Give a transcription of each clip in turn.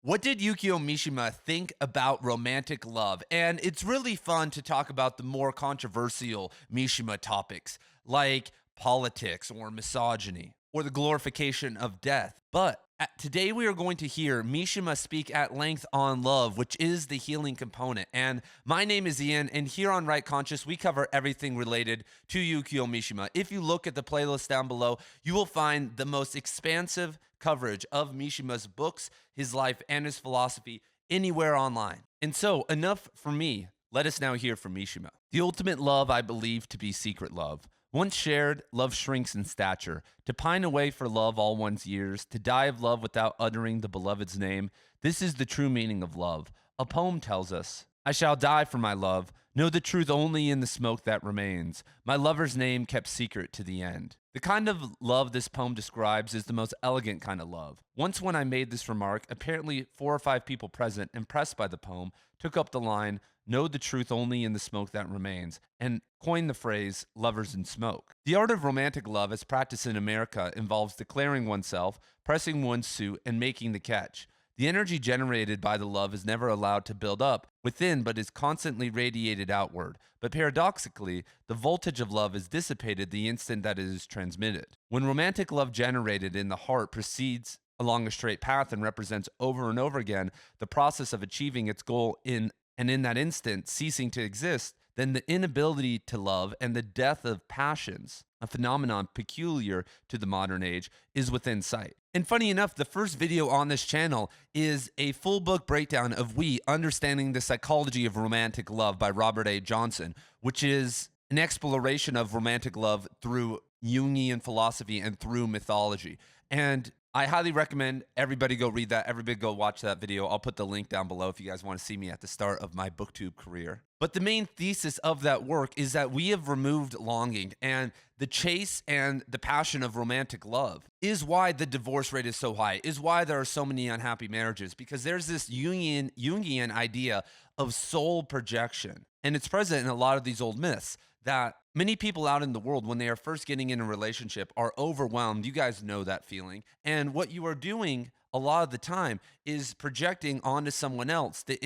What did Yukio Mishima think about romantic love? And it's really fun to talk about the more controversial Mishima topics like politics or misogyny or the glorification of death. But today we are going to hear Mishima speak at length on love, which is the healing component. And my name is Ian, and here on Right Conscious, we cover everything related to Yukio Mishima. If you look at the playlist down below, you will find the most expansive coverage of Mishima's books, his life, and his philosophy anywhere online. And so, enough for me. Let us now hear from Mishima. The ultimate love I believe to be secret love. Once shared, love shrinks in stature. To pine away for love all one's years, to die of love without uttering the beloved's name, this is the true meaning of love. A poem tells us, I shall die for my love, know the truth only in the smoke that remains, my lover's name kept secret to the end. The kind of love this poem describes is the most elegant kind of love. Once when I made this remark, apparently 4 or 5 people present, impressed by the poem, took up the line, know the truth only in the smoke that remains, and coined the phrase, lovers in smoke. The art of romantic love as practiced in America involves declaring oneself, pressing one's suit, and making the catch. The energy generated by the love is never allowed to build up within, but is constantly radiated outward. But paradoxically, the voltage of love is dissipated the instant that it is transmitted. When romantic love generated in the heart proceeds along a straight path and represents over and over again the process of achieving its goal in that instant ceasing to exist, then the inability to love and the death of passions, a phenomenon peculiar to the modern age, is within sight. And funny enough, the first video on this channel is a full book breakdown of We Understanding the Psychology of Romantic Love by Robert A. Johnson, which is an exploration of romantic love through Jungian philosophy and through mythology. And I highly recommend everybody go read that. Everybody go watch that video. I'll put the link down below if you guys want to see me at the start of my booktube career. But the main thesis of that work is that we have removed longing, and the chase and the passion of romantic love is why the divorce rate is so high, is why there are so many unhappy marriages, because there's this Jungian idea of soul projection. And it's present in a lot of these old myths that many people out in the world, when they are first getting in a relationship, are overwhelmed. You guys know that feeling. And what you are doing a lot of the time is projecting onto someone else the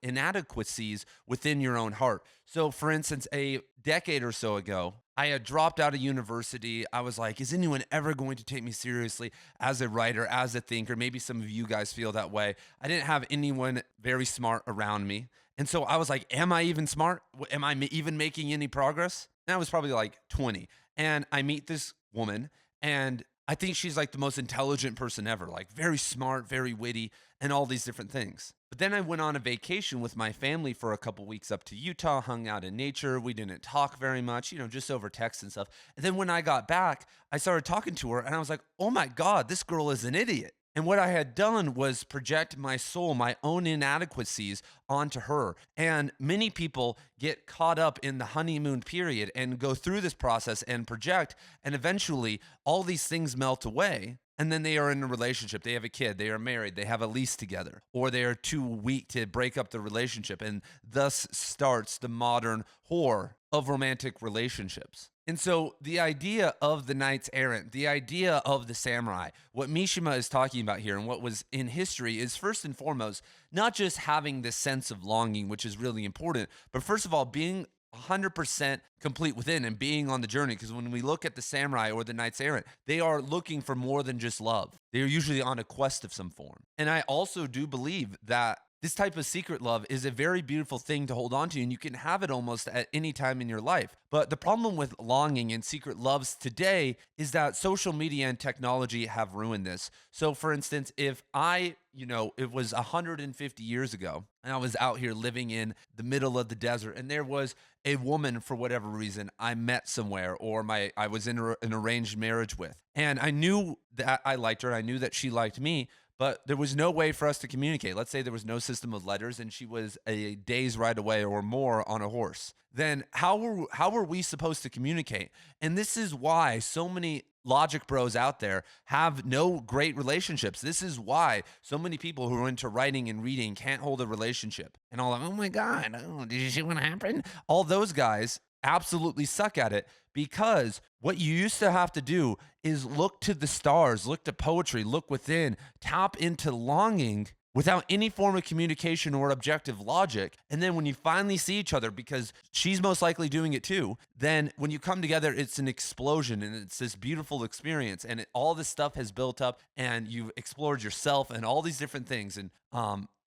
inadequacies within your own heart. So, for instance, a decade or so ago, I had dropped out of university. I was like, is anyone ever going to take me seriously as a writer, as a thinker? Maybe some of you guys feel that way. I didn't have anyone very smart around me. And so I was like, am I even smart? Am I even making any progress? And I was probably like 20. And I meet this woman, and I think she's like the most intelligent person ever, like very smart, very witty, and all these different things. But then I went on a vacation with my family for a couple weeks up to Utah, hung out in nature. We didn't talk very much, just over text and stuff. And then when I got back, I started talking to her, and I was like, oh my God, this girl is an idiot. And what I had done was project my soul, my own inadequacies onto her. And many people get caught up in the honeymoon period and go through this process and project. And eventually, all these things melt away. And then they are in a relationship. They have a kid. They are married. They have a lease together. Or they are too weak to break up the relationship. And thus starts the modern horror of romantic relationships. And so the idea of the knights errant, the idea of the samurai, what Mishima is talking about here and what was in history is first and foremost, not just having this sense of longing, which is really important, but first of all, being 100% complete within and being on the journey. Because when we look at the samurai or the knights errant, they are looking for more than just love. They are usually on a quest of some form. And I also do believe that this type of secret love is a very beautiful thing to hold on to, and you can have it almost at any time in your life. But the problem with longing and secret loves today is that social media and technology have ruined this. So, for instance, if it was 150 years ago, and I was out here living in the middle of the desert, and there was a woman, for whatever reason, I met somewhere, or I was in an arranged marriage with, and I knew that I liked her, I knew that she liked me, but there was no way for us to communicate. Let's say there was no system of letters and she was a day's ride away or more on a horse. Then how were we supposed to communicate? And this is why so many logic bros out there have no great relationships. This is why so many people who are into writing and reading can't hold a relationship. And all like, oh my God, did you see what happened? All those guys absolutely suck at it, because what you used to have to do is look to the stars, look to poetry, look within, tap into longing without any form of communication or objective logic. And then when you finally see each other, because she's most likely doing it too, then when you come together, it's an explosion and it's this beautiful experience. And all this stuff has built up and you've explored yourself and all these different things. And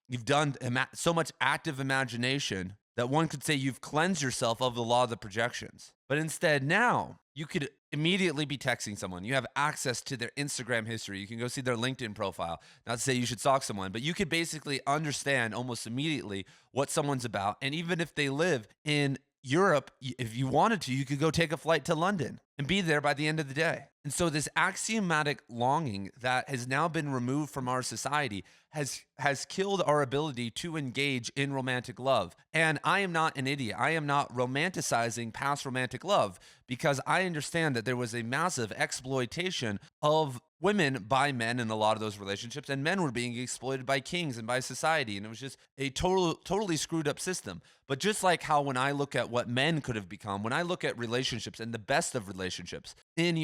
you've done so much active imagination that one could say you've cleansed yourself of the law of the projections. But instead, now you could immediately be texting someone. You have access to their Instagram history. You can go see their LinkedIn profile. Not to say you should stalk someone, but you could basically understand almost immediately what someone's about. And even if they live in Europe, if you wanted to, you could go take a flight to London and be there by the end of the day. And so this axiomatic longing that has now been removed from our society has killed our ability to engage in romantic love. And I am not an idiot. I am not romanticizing past romantic love because I understand that there was a massive exploitation of women by men in a lot of those relationships, and men were being exploited by kings and by society, and it was just a totally screwed up system. But just like how when I look at what men could have become, when I look at relationships and the best of relationships in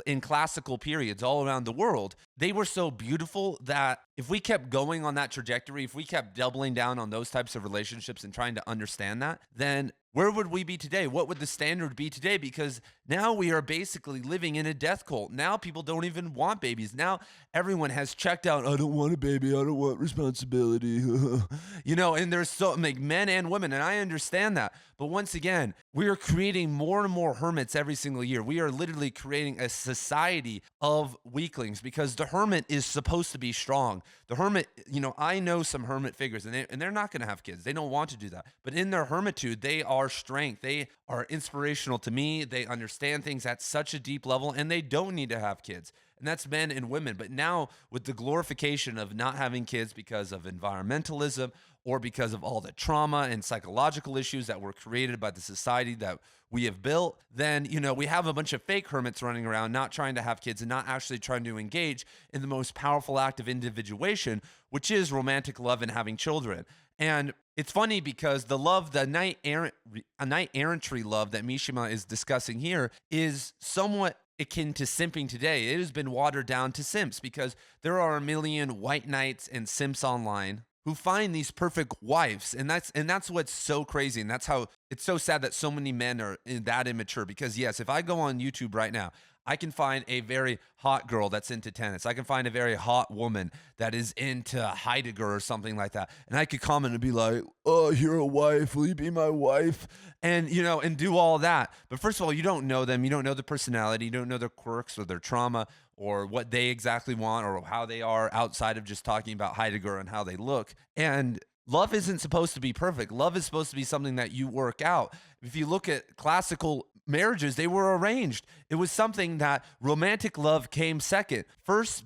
in classical periods all around the world, they were so beautiful that if we kept going on that trajectory, if we kept doubling down on those types of relationships and trying to understand that, then where would we be today? What would the standard be today? Because now we are basically living in a death cult. Now people don't even want babies. Now everyone has checked out. I don't want a baby. I don't want responsibility. And there's so like men and women, and I understand that. But once again, we are creating more and more hermits every single year. We are literally creating a society of weaklings because the hermit is supposed to be strong. The hermit, I know some hermit figures, and they're not going to have kids. They don't want to do that. But in their hermitude, they are strength. They are inspirational to me. They understand things at such a deep level, and they don't need to have kids. And that's men and women. But now with the glorification of not having kids because of environmentalism or because of all the trauma and psychological issues that were created by the society that we have built, then, we have a bunch of fake hermits running around, not trying to have kids and not actually trying to engage in the most powerful act of individuation, which is romantic love and having children. And it's funny because the knight errantry love that Mishima is discussing here is somewhat akin to simping today. It has been watered down to simps because there are a million white knights and simps online who find these perfect wives, and that's what's so crazy, and that's how it's so sad that so many men are that immature. Because yes, if I go on YouTube right now, I can find a very hot girl that's into tennis. I can find a very hot woman that is into Heidegger or something like that. And I could comment and be like, oh, you're a wife. Will you be my wife? And, and do all that. But first of all, you don't know them. You don't know their personality. You don't know their quirks or their trauma or what they exactly want or how they are outside of just talking about Heidegger and how they look. And love isn't supposed to be perfect. Love is supposed to be something that you work out. If you look at classical marriages, they were arranged. It was something that romantic love came second. First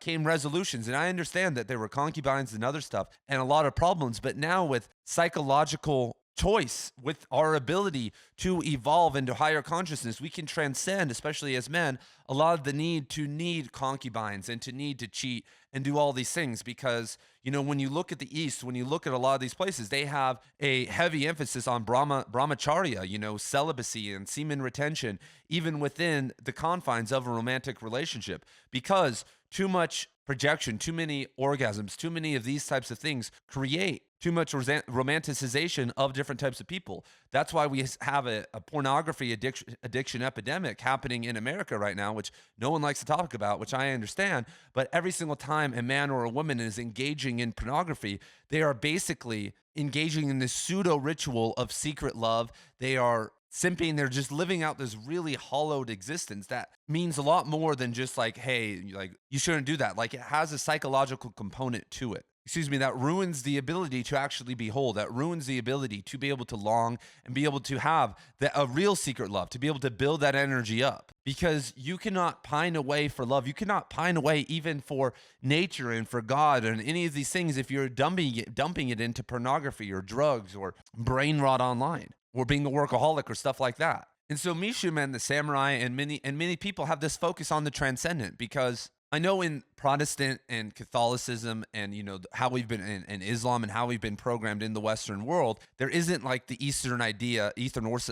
came resolutions. And I understand that there were concubines and other stuff and a lot of problems. But now with psychological choice, with our ability to evolve into higher consciousness, we can transcend, especially as men, a lot of the need concubines and to need to cheat and do all these things. Because, when you look at the East, when you look at a lot of these places, they have a heavy emphasis on brahmacharya, celibacy and semen retention, even within the confines of a romantic relationship. Because too much projection, too many orgasms, too many of these types of things create too much romanticization of different types of people. That's why we have a pornography addiction epidemic happening in America right now, which no one likes to talk about, which I understand. But every single time a man or a woman is engaging in pornography, they are basically engaging in this pseudo ritual of secret love. They are simping. They're just living out this really hollowed existence that means a lot more than just like, hey, you shouldn't do that. Like, it has a psychological component to it. That ruins the ability to actually be whole, that ruins the ability to be able to long and be able to have a real secret love, to be able to build that energy up. Because you cannot pine away for love. You cannot pine away even for nature and for God and any of these things if you're dumping it into pornography or drugs or brain rot online or being a workaholic or stuff like that. And so Mishima and the samurai and many people have this focus on the transcendent, because I know in Protestant and Catholicism and, how we've been in Islam and how we've been programmed in the Western world, there isn't like the Eastern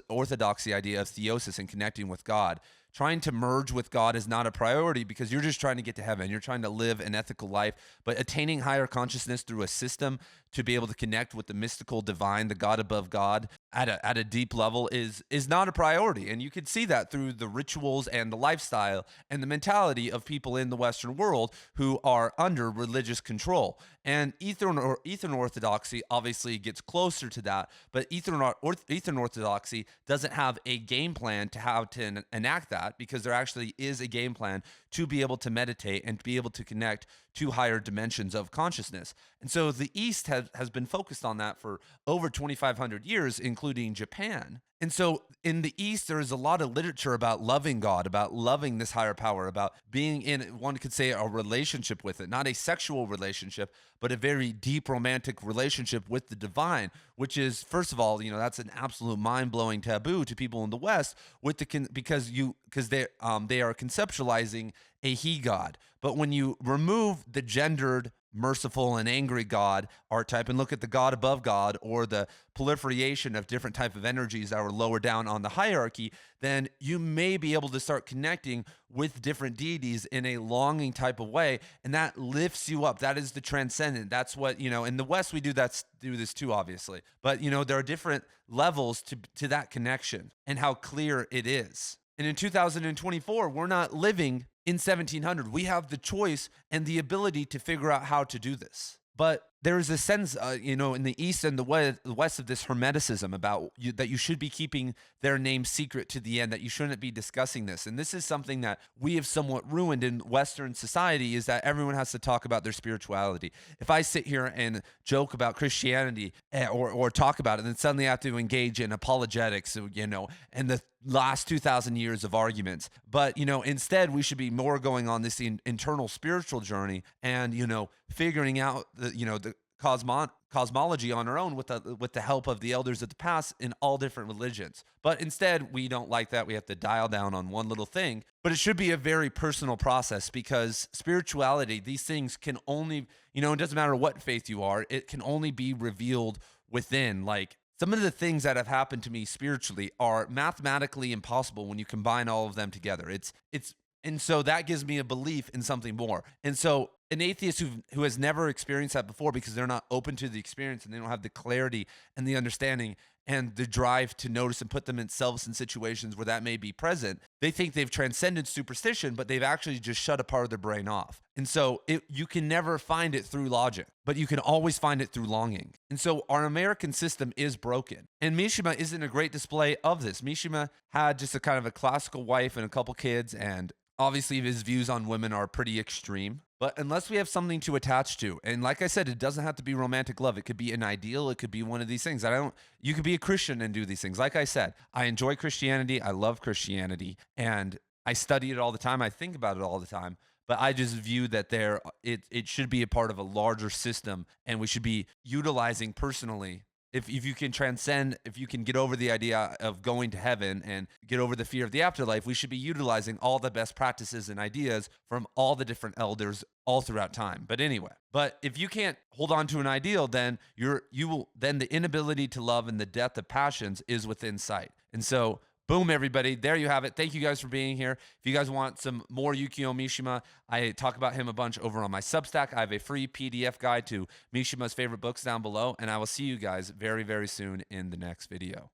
Orthodoxy idea of theosis and connecting with God trying to merge with God is not a priority because you're just trying to get to heaven. You're trying to live an ethical life, but attaining higher consciousness through a system to be able to connect with the mystical divine, the God above God at a deep level is not a priority. And you can see that through the rituals and the lifestyle and the mentality of people in the Western world who are under religious control. And Eastern Orthodoxy obviously gets closer to that, but Eastern Orthodoxy doesn't have a game plan to how to enact that, because there actually is a game plan to be able to meditate and to be able to connect to higher dimensions of consciousness. And so the East has been focused on that for over 2,500 years, including Japan. And so in the East, there is a lot of literature about loving God, about loving this higher power, about being in, one could say, a relationship with it, not a sexual relationship, but a very deep romantic relationship with the divine, which is, first of all, that's an absolute mind-blowing taboo to people in the West because they are conceptualizing a he god. But when you remove the gendered, merciful, and angry God archetype and look at the God above God, or the proliferation of different type of energies that were lower down on the hierarchy, then you may be able to start connecting with different deities in a longing type of way, and that lifts you up. That is the transcendent. That's what, in the West we do this too, obviously. But there are different levels to that connection and how clear it is. And in 2024, we're not living in 1700. We have the choice and the ability to figure out how to do this. But there is a sense, in the East and the West of this hermeticism about that you should be keeping their name secret to the end, that you shouldn't be discussing this. And this is something that we have somewhat ruined in Western society, is that everyone has to talk about their spirituality. If I sit here and joke about Christianity or talk about it, then suddenly I have to engage in apologetics, and the last 2,000 years of arguments. But, instead we should be more going on this internal spiritual journey and, figuring out the cosmology on our own with the help of the elders of the past in all different religions. But instead, we don't like that. We have to dial down on one little thing. But it should be a very personal process, because spirituality, these things can only, it doesn't matter what faith you are, it can only be revealed within. Like, some of the things that have happened to me spiritually are mathematically impossible when you combine all of them together. And so that gives me a belief in something more. And so an atheist who has never experienced that before, because they're not open to the experience and they don't have the clarity and the understanding and the drive to notice and put themselves in situations where that may be present, they think they've transcended superstition, but they've actually just shut a part of their brain off. And so you can never find it through logic, but you can always find it through longing. And so our American system is broken. And Mishima isn't a great display of this. Mishima had just a kind of a classical wife and a couple kids, and obviously his views on women are pretty extreme. But unless we have something to attach to, and like I said, it doesn't have to be romantic love. It could be an ideal. It could be one of these things. You could be a Christian and do these things. Like I said, I enjoy Christianity. I love Christianity, and I study it all the time. I think about it all the time. But I just view that it should be a part of a larger system, and we should be utilizing personally. If you can transcend, if you can get over the idea of going to heaven and get over the fear of the afterlife, we should be utilizing all the best practices and ideas from all the different elders all throughout time. But anyway, if you can't hold on to an ideal, then then the inability to love and the death of passions is within sight. And so, boom, everybody. There you have it. Thank you guys for being here. If you guys want some more Yukio Mishima, I talk about him a bunch over on my Substack. I have a free PDF guide to Mishima's favorite books down below, and I will see you guys very, very soon in the next video.